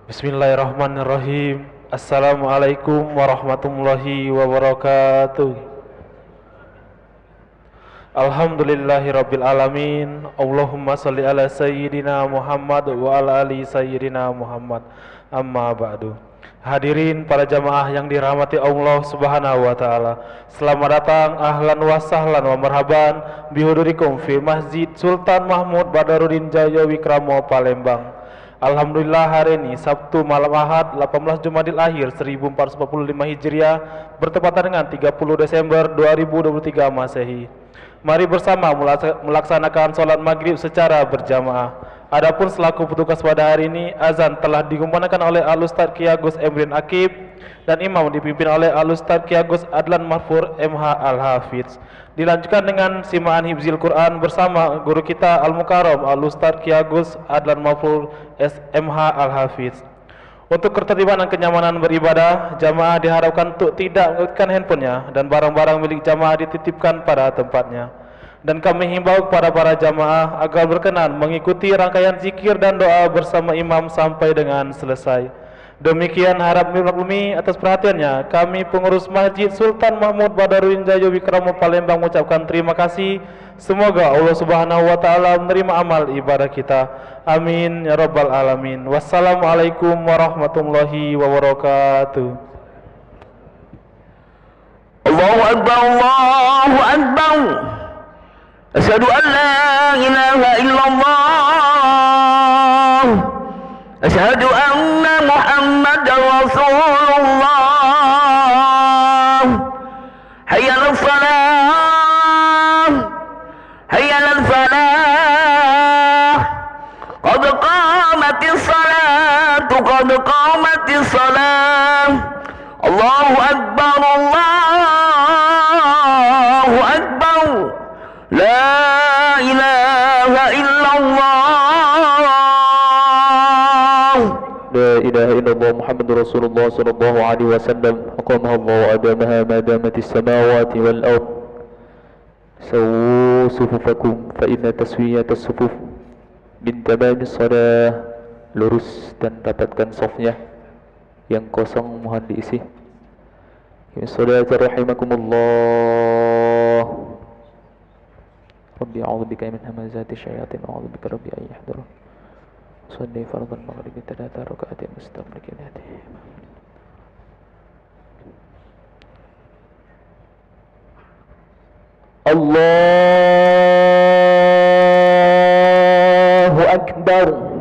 Bismillahirrahmanirrahim. Assalamualaikum warahmatullahi wabarakatuh. Alhamdulillahirabbil alamin. Allahumma shalli ala sayyidina Muhammad wa ala ali sayyidina Muhammad. Amma ba'du. Hadirin para jamaah yang dirahmati Allah Subhanahu wa taala. Selamat datang, ahlan wa sahlan wa marhaban bihudurikum fi Masjid Sultan Mahmud Badarudin Jaya Wikramo Palembang. Alhamdulillah hari ini Sabtu malam Ahad 18 Jumadil Akhir 1445 Hijriah bertepatan dengan 30 Desember 2023 Masehi. Mari bersama melaksanakan sholat maghrib secara berjamaah. Adapun selaku petugas pada hari ini, azan telah dikumandangkan oleh Al-Ustaz Kiai Agus Emrin Akib dan imam dipimpin oleh Al-Ustaz Kiai Agus Adlan Mahfur MH Al-Hafiz. Dilanjutkan dengan simaan hifzil Quran bersama guru kita Al-Mukarram Al-Ustaz Kiai Agus Adlan Mahfur SMH Al-Hafiz. Untuk ketertiban dan kenyamanan beribadah, jamaah diharapkan untuk tidak menggunakan handphonenya dan barang-barang milik jamaah dititipkan pada tempatnya. Dan kami himbau kepada para jamaah agar berkenan mengikuti rangkaian zikir dan doa bersama imam sampai dengan selesai. Demikian harap dimaklumi atas perhatiannya. Kami pengurus Masjid Sultan Mahmud Badarudin Jaya Wikramo Palembang mengucapkan terima kasih. Semoga Allah Subhanahu wa taala menerima amal ibadah kita. Amin ya rabbal alamin. Wassalamualaikum warahmatullahi wabarakatuh. Allahu akbar, Allahu akbar. Asyhadu an la ilaha illallah. Asyhadu anna Muhammadar Rasulullah. Hayya 'alas salah, hayya 'alal falah. Qad qamatis salatu, qad qamatis salah. Allahu akbar, Allahu akbar. La ilaha illallah. La ilaha illallah Muhammadur Rasulullah sallallahu alaihi wasallam. Aqamaha Allah wa adamaha ma damatis samawati wal ard. Sawu sufufakum fa inna taswiyatas sufuf min tamamis salah. Lurus dan dapatkan safnya, yang kosong mohon diisi. Ya salat rahimakumullah. Rabbi a'udzubika min hamazati syayatin wa a'udzubika rabbi an yahdurun. Shalli fardhan maghribi 3 raka'atin mustaqbilin hadi. Allahu akbar.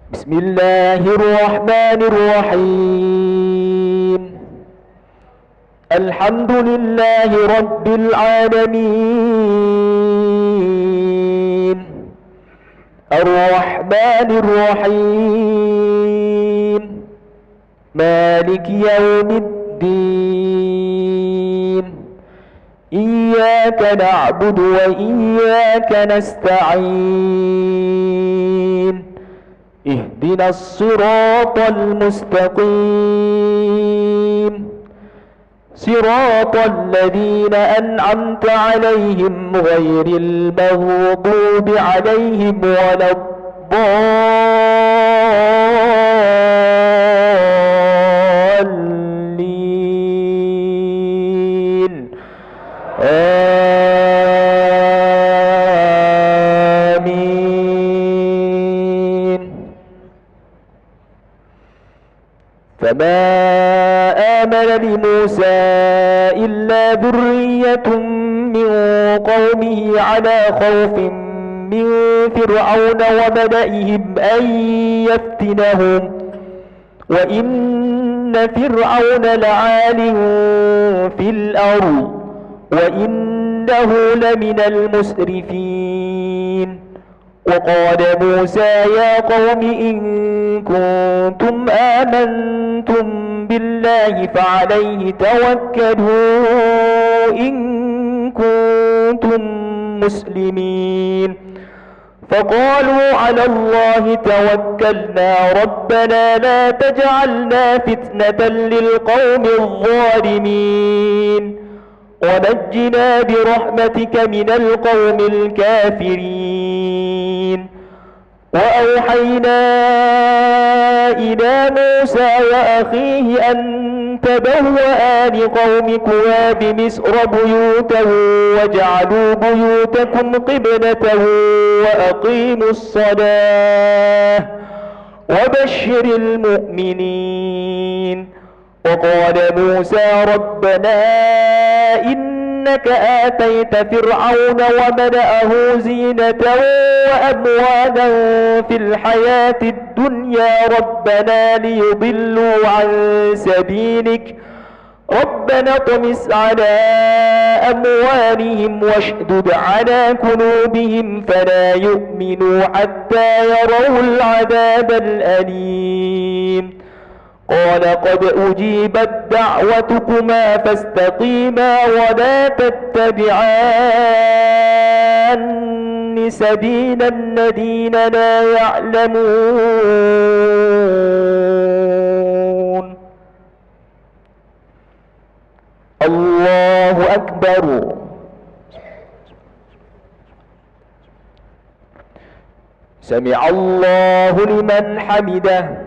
Bismillahirrahmanirrahim. Alhamdulillahi rabbil alamin. Ar-Rahmanir Rahim. Malik yawmiddin. Iyyaka na'budu wa iyyaka nasta'in. اهدنا الصراط المستقيم صراط الذين أنعمت عليهم غير المغضوب عليهم ولا الضالين. فما آمن لموسى إلا ذرية من قومه على خوف من فرعون وملئهم أن يفتنهم وإن فرعون لعال في الأرض وإنه لمن المسرفين. وقال موسى يا قوم إن كنتم آمنتم بالله فعليه توكلوا إن كنتم مسلمين. فقالوا على الله توكلنا ربنا لا تجعلنا فتنة للقوم الظالمين ونجنا برحمتك من القوم الكافرين. وأوحينا إلى موسى وأخيه أن تبوأ لقومكما بمصر بيوتا واجعلوا بيوتكم قبلة وأقيموا الصلاة وبشر المؤمنين. وقال موسى ربنا إنك آتيت فرعون وملأه زينة وأموالا في الحياة الدنيا ربنا ليضلوا عن سبيلك ربنا اطمس على أموالهم واشدد على قلوبهم فلا يؤمنوا حتى يروا العذاب الأليم. قال قد أجيبت دعوتكما فاستقيما ولا تتبعان سبيل الذين لا يعلمون. الله أكبر. سمع الله لمن حمده.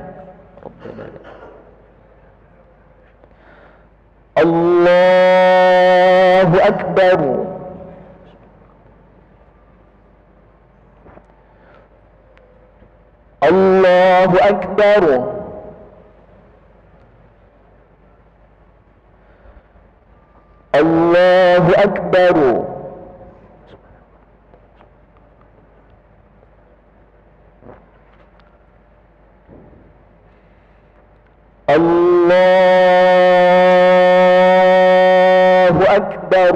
الله أكبر. الله أكبر. الله أكبر. الله أكبر.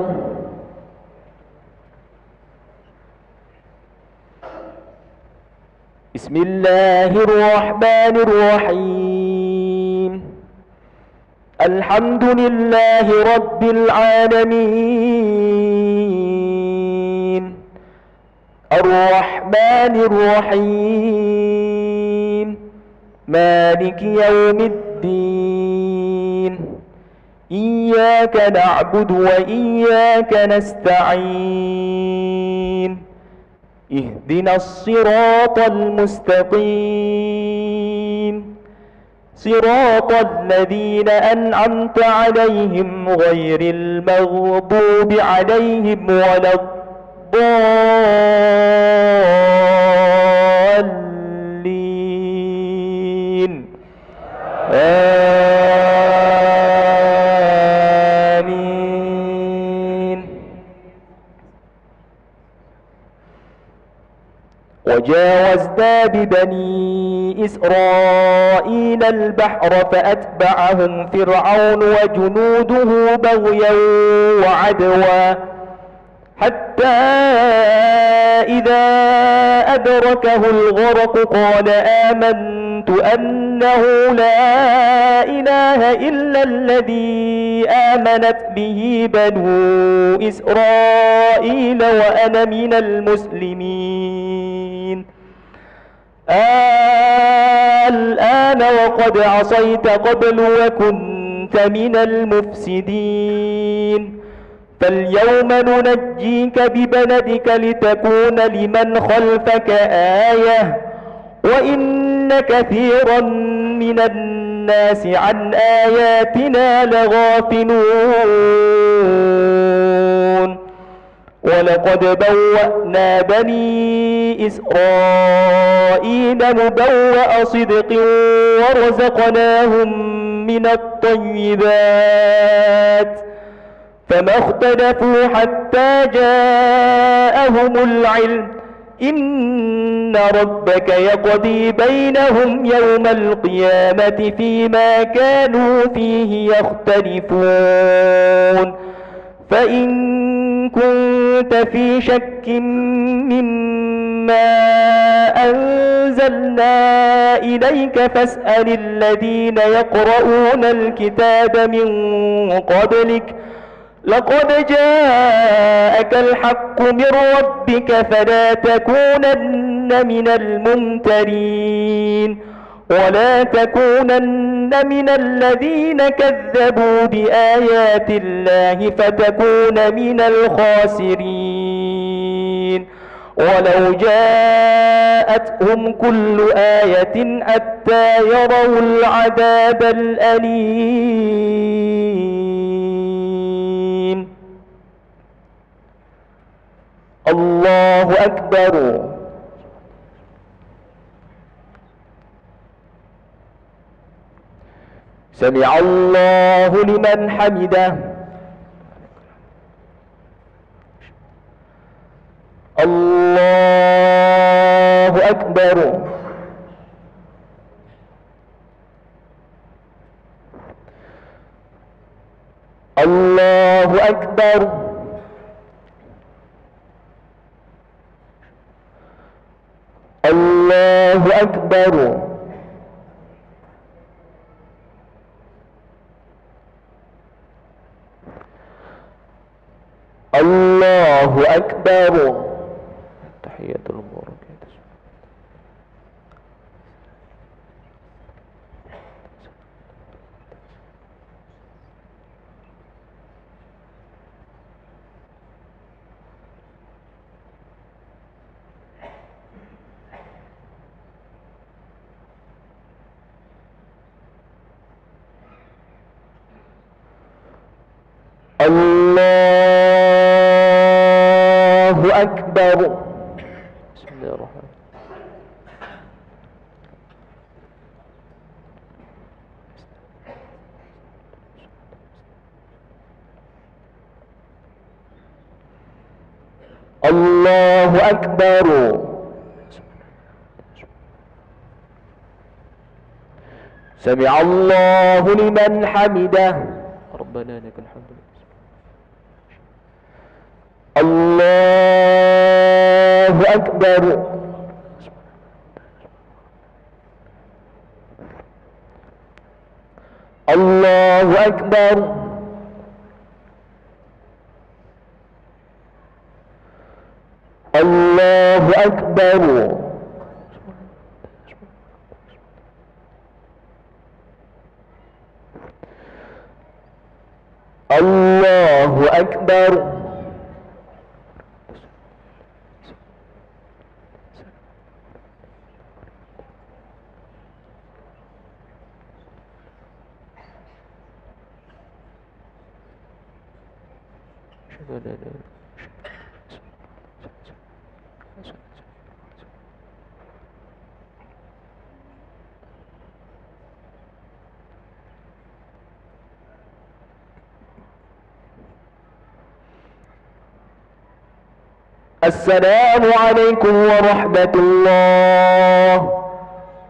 بسم الله الرحمن الرحيم. الحمد لله رب العالمين الرحمن الرحيم مالك يوم الدين إياك نعبد وإياك نستعين اهدنا الصراط المستقيم صراط الذين أنعمت عليهم غير المغضوب عليهم ولا الضالين آمين. وجاوزنا ببني إسرائيل البحر فأتبعهم فرعون وجنوده بغيا وعدوا حتى إذا أدركه الغرق قال آمنت أنه لا إله إلا الذي آمنت به بنو إسرائيل وأنا من المسلمين. الآن وقد عصيت قبل وكنت من المفسدين فاليوم ننجيك ببدنك لتكون لمن خلفك آية وإن كثيرا من الناس عن آياتنا لغافلون. ولقد بوأنا بني إسرائيل مبوأ صدق ورزقناهم من الطيبات فما اختلفوا حتى جاءهم العلم إن ربك يقضي بينهم يوم القيامة فيما كانوا فيه يختلفون. فإن كنت في شك مما أنزلنا إليك فاسأل الذين يقرؤون الكتاب من قبلك لقد جاءك الحق من ربك فلا تكونن تكونن من الممترين ولا تكونن من الذين كذبوا بآيات الله فتكون من الخاسرين ولو جاءتهم كل آية حتى يروا العذاب الأليم. الله أكبر. سمع الله لمن حمده. الله أكبر. الله أكبر. الله أكبر. الله أكبر. تحيات المباركات. الله أكبر. بسم الله الرحمن الله أكبر. سمع الله لمن حمده. ربنا لك الحمد. الله أكبر. الله أكبر. الله أكبر. الله أكبر. السلام عليكم ورحمة الله.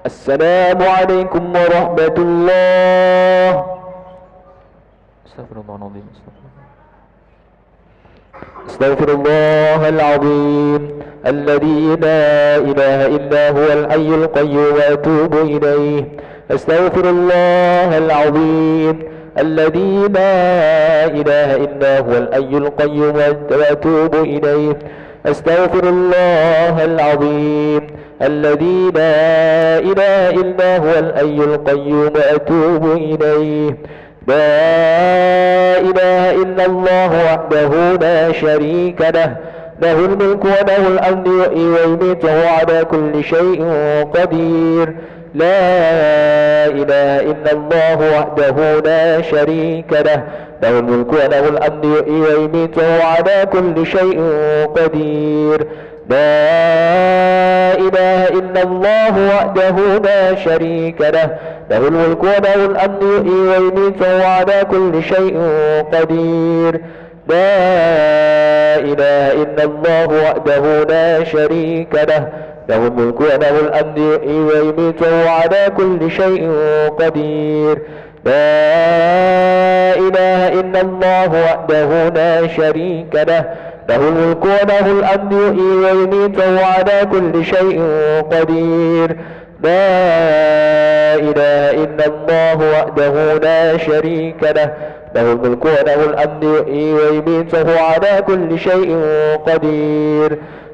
السلام عليكم ورحمة الله. استغفر الله العظيم. استغفر الله العظيم الذي لا إله إلا هو الحي القيوم وأتوب إليه. استغفر الله العظيم الذي لا إله إلا هو الحي القيوم وأتوب إليه. استغفر الله العظيم الذي لا إله إلا هو الحي القيوم وأتوب إليه. لا إله إلا الله وحده لا شريك له له الملك وله الأمر يحيي ويميت وهو على كل شيء قدير. لا إله إلا الله وحده لا شريك له له الملك وله الأمر يحيي ويميت وهو على كل شيء قدير. لا إله إلا الله وحده لا شريك له له الملك وله الأمر يحيي ويميت وهو على كل شيء قدير. لا إله إلا الله وحده لا شريك له له الملك وله الأمر يحيي ويميت وهو على كل شيء قدير. لا إله إلا الله وحده لا شريك له له الملك وله الأمر يحيي ويميت وهو على كل شيء قدير. لا إله إلا الله وحده لا شريك له له الملك وله الأمر يحيي ويميت وهو على كل شيء قدير.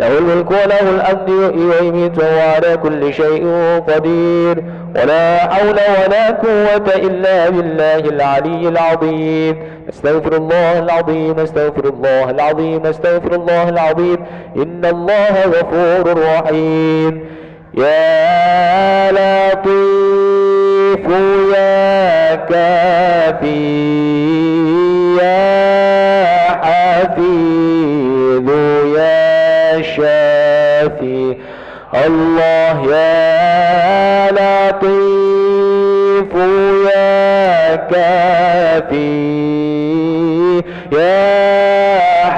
له الملك وله الحمد يحيي ويميت وهو على كل شيء قدير ولا حول ولا قوة إلا بالله العلي العظيم استغفر الله العظيم استغفر الله العظيم استغفر الله العظيم إن الله غفور رحيم يا لطيف يا كافي يا حفيظ يا شافي الله يا لطيف يا كافي يا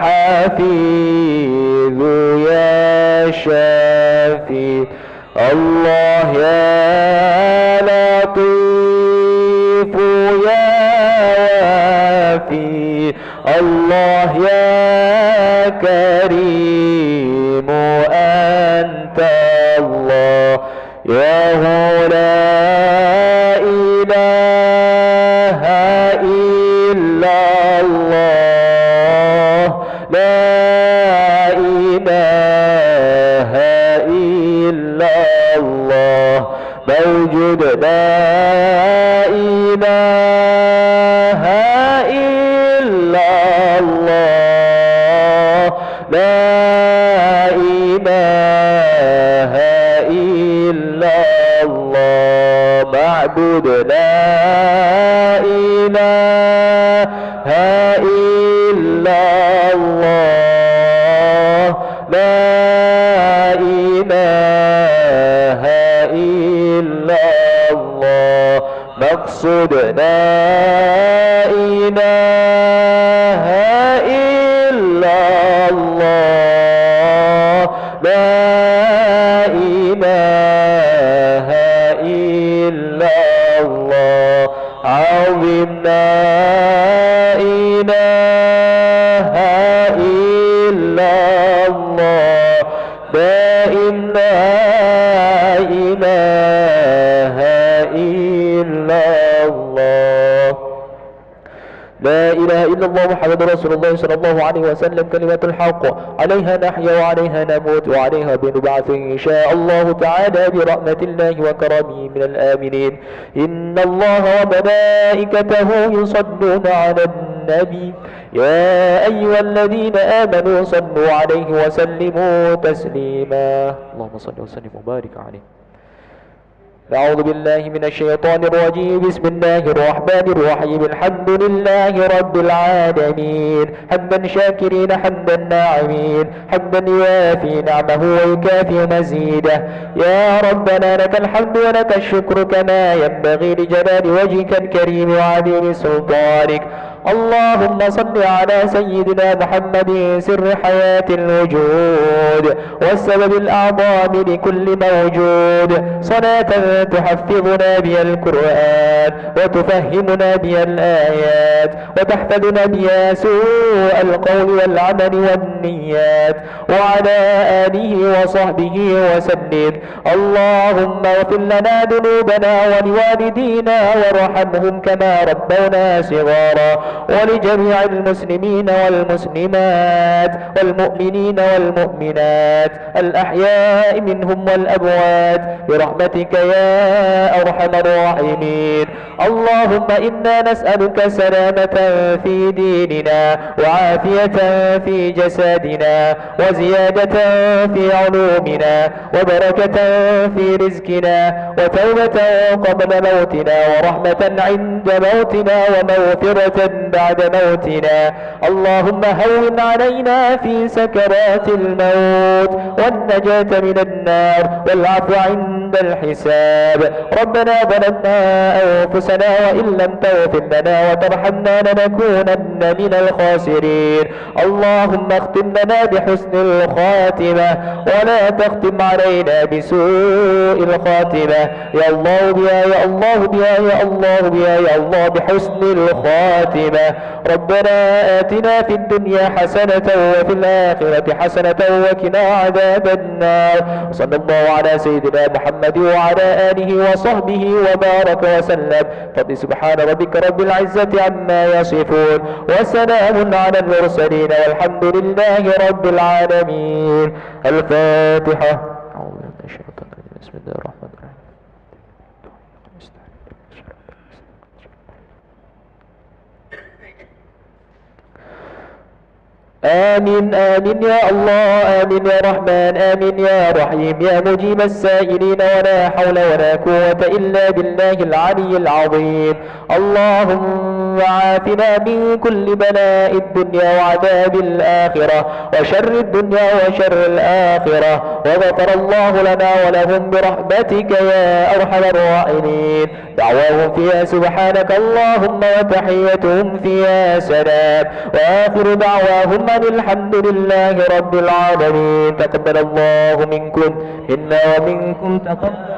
حفيظ يا شافي الله يا لطيف يا وافي الله يا كريم أنت الله يا هو لا إله إلا الله لا إله إلا الله موجود لا إله إلا الله لا إله إلا الله معبود لا إله إلا الله لا إله إلا الله مقصود لا إله إلا الله لا إله إلا الله عظم لا إله إلا الله دائم لا إله إلا الله لا إله إلا الله محمد رسول الله صلى الله عليه وسلم كلمة الحق عليها نحيا وعليها نموت وعليها بنبعث إن شاء الله تعالى برحمة الله وكرمه من الآمنين إن الله وملائكته يصلون على النبي يا أيها الذين آمنوا صلوا عليه وسلموا تسليما اللهم صل وسلم وبارك عليه أعوذ بالله من الشيطان الرجيم بسم الله الرحمن الرحيم الحمد لله رب العالمين حمدا شاكرين حمدا ناعمين حمدا يوافي نعمه ويكافي مزيده يا ربنا لك الحمد ولك الشكر كما ينبغي لجلال وجهك الكريم وعظيم سلطانك اللهم صل على سيدنا محمد سر حياة الوجود والسبب الأعظم لكل موجود صلاة تحفظنا بها القرآن وتفهمنا بها الآيات وتحفظنا بها سوء القول والعمل والنيات وعلى آله وصحبه وسلم اللهم اغفر لنا ذنوبنا ولوالدينا وارحمهم كما ربونا صغارا ولجميع المسلمين والمسلمات والمؤمنين والمؤمنات الأحياء منهم والأموات برحمتك يا أرحم الراحمين اللهم إنا نسألك سلامة في ديننا وعافية في جسدنا وزيادة في علومنا وبركة في رزقنا وتوبة قبل موتنا ورحمة عند موتنا ومغفرة بعد موتنا اللهم هون علينا في سكرات الموت والنجاة من النار والعفو عند الحساب ربنا ظلمنا أنفسنا وإن لم تغفر لنا وترحمنا لنكونن من الخاسرين اللهم اختم لنا بحسن الخاتمة ولا تختم علينا بسوء الخاتمة يا الله بها يا الله بها يا الله بها يا الله بحسن الخاتمة علينا. ربنا آتنا في الدنيا حسنة وفي الآخرة حسنة وقنا عذاب النار. صلى الله على سيدنا محمد وعلى آله وصحبه وبارك وسلم. سبحان ربك رب العزة عما يصفون وسلام على المرسلين والحمد لله رب العالمين. الفاتحة. بسم الله الرحمن الرحيم. آمين آمين يا الله، آمين يا رحمن، آمين يا رحيم، يا مجيب السائلين، ولا حول ولا قوة إلا بالله العلي العظيم. اللهم عافنا من كل بلاء الدنيا وعذاب الآخرة وشر الدنيا وشر الآخرة، وغفر الله لنا ولهم برحمتك يا أرحم الراحمين. دعواهم فيها سبحانك اللهم وتحيتهم فيها سلام، وآخر دعواهم أن الحمد لله رب العالمين. تقبل الله منكم منا ومنكم تقبل